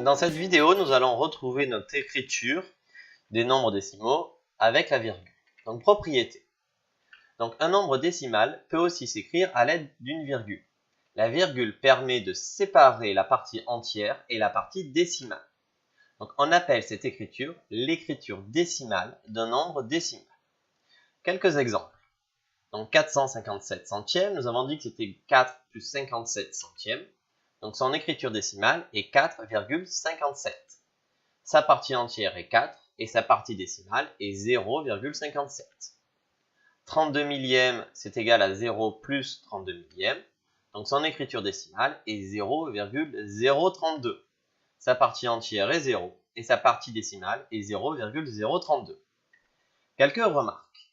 Donc dans cette vidéo, nous allons retrouver notre écriture des nombres décimaux avec la virgule. Donc propriété. Donc un nombre décimal peut aussi s'écrire à l'aide d'une virgule. La virgule permet de séparer la partie entière et la partie décimale. Donc on appelle cette écriture l'écriture décimale d'un nombre décimal. Quelques exemples. Donc 457 centièmes, nous avons dit que c'était 4 plus 57 centièmes. Donc son écriture décimale est 4,57. Sa partie entière est 4 et sa partie décimale est 0,57. 32 millièmes, c'est égal à 0 plus 32 millièmes. Donc son écriture décimale est 0,032. Sa partie entière est 0 et sa partie décimale est 0,032. Quelques remarques.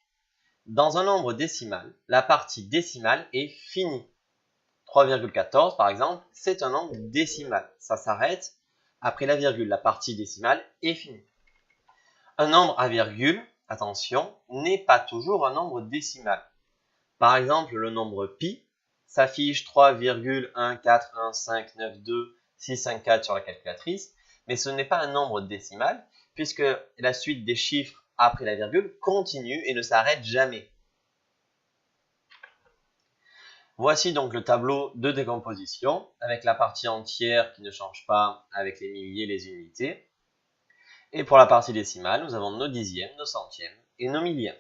Dans un nombre décimal, la partie décimale est finie. 3,14 par exemple, c'est un nombre décimal. Ça s'arrête après la virgule. La partie décimale est finie. Un nombre à virgule, attention, n'est pas toujours un nombre décimal. Par exemple, le nombre pi s'affiche 3,141592654 sur la calculatrice, mais ce n'est pas un nombre décimal puisque la suite des chiffres après la virgule continue et ne s'arrête jamais. Voici donc le tableau de décomposition avec la partie entière qui ne change pas avec les milliers, les unités. Et pour la partie décimale, nous avons nos dixièmes, nos centièmes et nos millièmes.